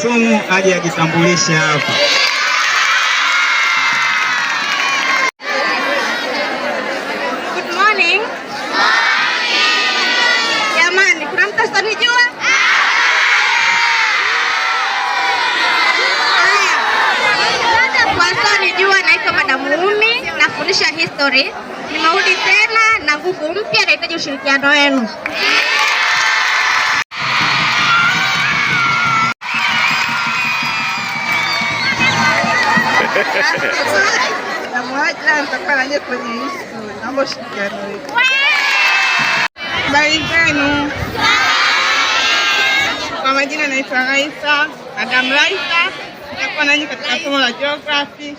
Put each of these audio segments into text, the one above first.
Kisumu aje ajitambulishe hapa. Good morning. Jamani, kuna mtu asanijua? Kwanza nijua, naitwa Madam Umi, nafundisha history. Nimerudi tena na nguvu mpya, nahitaji ushirikiano wenu. Na mwaja nitakuwa naje kwenye history. Naomba ushirikiano wetu. Habari zenu? Kwa majina naitwa Raisa, Madam Raisa. Nitakuwa nanyi katika somo la geography.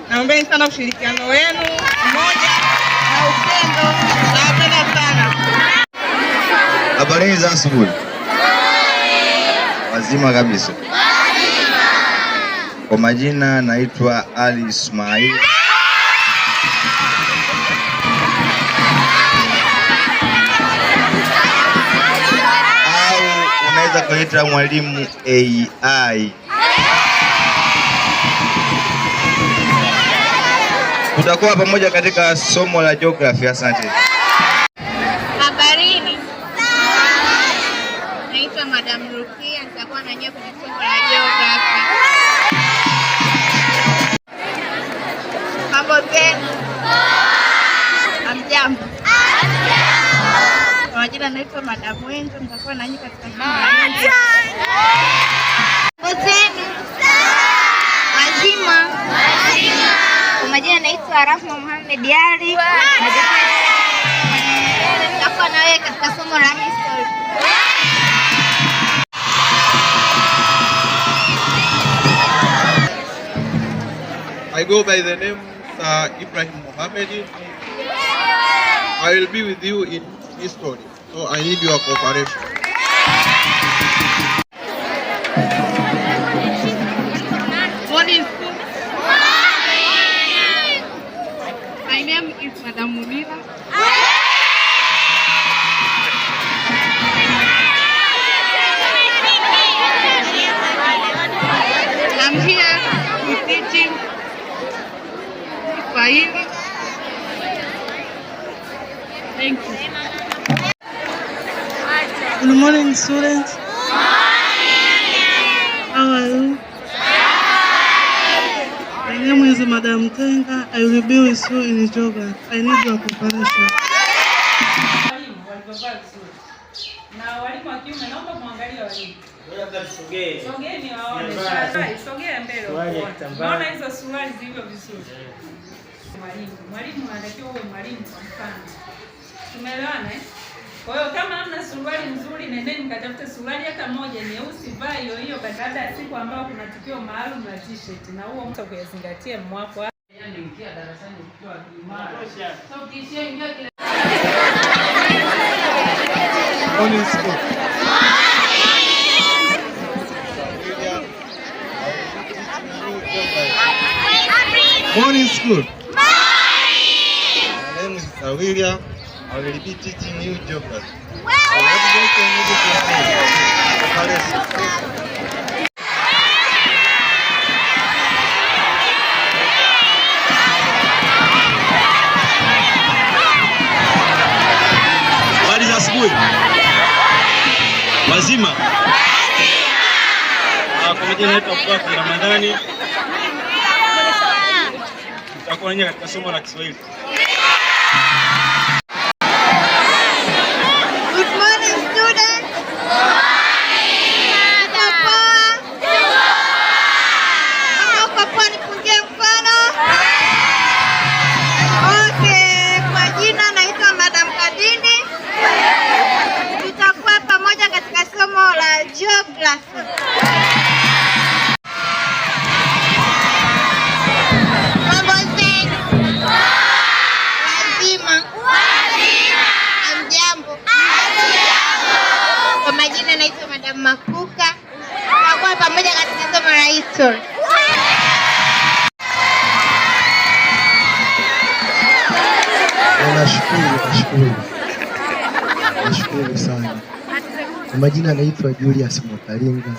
Naombeni sana ushirikiano wenu, umoja na upendo. Nawapenda sana. Habari za asubuhi. Wazima kabisa. Kwa majina naitwa Ali Ismail. Au unaweza kuita mwalimu AI. Tutakuwa pamoja katika somo la geography. Asante. Habarini. Naitwa Madam Rukia, nitakuwa na nyie kwenye somo la geography. Mambo zenu? Hamjambo? Kwa majina naitwa Madam Wenjo, nitakuwa na nyie katika somo la geography. Mambo zenu? Wazima? Kwa majina naitwa Rahma Muhammad Ali. Nitakuwa na wewe katika somo la history. I go by the name Ibrahim Mohammed. I will be with you in history, so I need your cooperation. Morning. My name is Madam Munira. I'm here to teach him Swahili. Thank you. Good morning, students. How are you? My name is Madam Tenga. I will be with you in geography. I need your cooperation. Na walimu wa kiume naomba muangalie walimu. Sogeni waone. Sogea mbele. Naona hizo suruali zilivyo vizuri. Mwalimu anatakiwa uwe mwalimu kwa mfano. Tumeelewana eh? Kwa hiyo kama hamna suruali nzuri, nendeni mkatafute suruali hata moja nyeusi, vaa hiyo hiyo baada ya siku ambayo kuna tukio maalum la t-shirt, na huo mtu kuyazingatia mwako. Yaani ingia darasani ukiwa imara. So ukishia ingia kile. Morning school. Morning school. My name is William. I will be teaching you geography. So what do you think you Habari za asubuhi. Wazima? Kwa majina naitwa Abubakar Ramadhani. Tutakuwa nje katika somo la Kiswahili. Good morning, students. Nipungie mkono. Okay, kwa jina naitwa Madam Kadini. Tutakuwa pamoja katika somo la geography. Mambo zenu? Wazima? Hamjambo? Kwa majina naitwa Madam Makuka. Tutakuwa pamoja katika somo la history. Nashukuru sana. Kwa majina naitwa Julius Mwakalinga.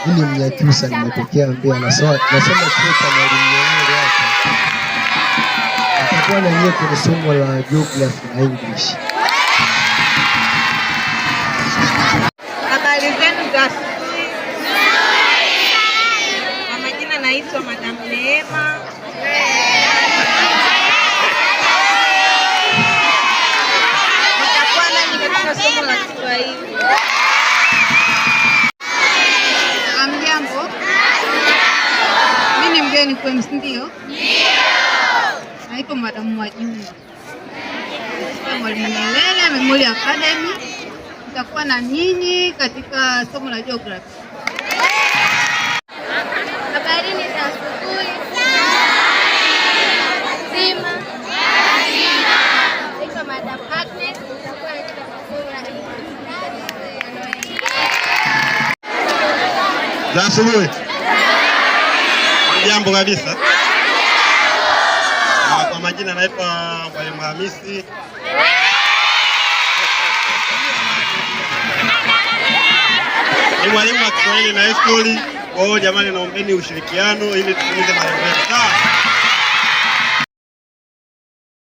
Mimi Mnyakyusa nimetokea Mbeya, nasoma chuo cha Mwalimu Nyerere hapa. Nitakuwa na nyie kwenye somo la Geography na English. Habari zenu za asubuhi. Kwa majina naitwa Madam Neema. Nitakuwa nanyi katika somo la Kiswahili. Hamjambo? Mimi ni mgeni kwenu, si ndio? Naitwa Madam Mwajuma. Mwalimu Nyerere Memorial Academy. Nitakuwa na nyinyi katika somo la Geography. Habarini za asubuhi. Zima. Naitwa Madam Agnes. Nitakuwa katika somo la Za asubuhi. Jambo kabisa. Kwa majina naitwa Mwalimu Hamisi. Ni mwalimu wa Kiswahili na History. Kwa hiyo jamani, naombeni ushirikiano ili tutimize malengo yetu. Sawa?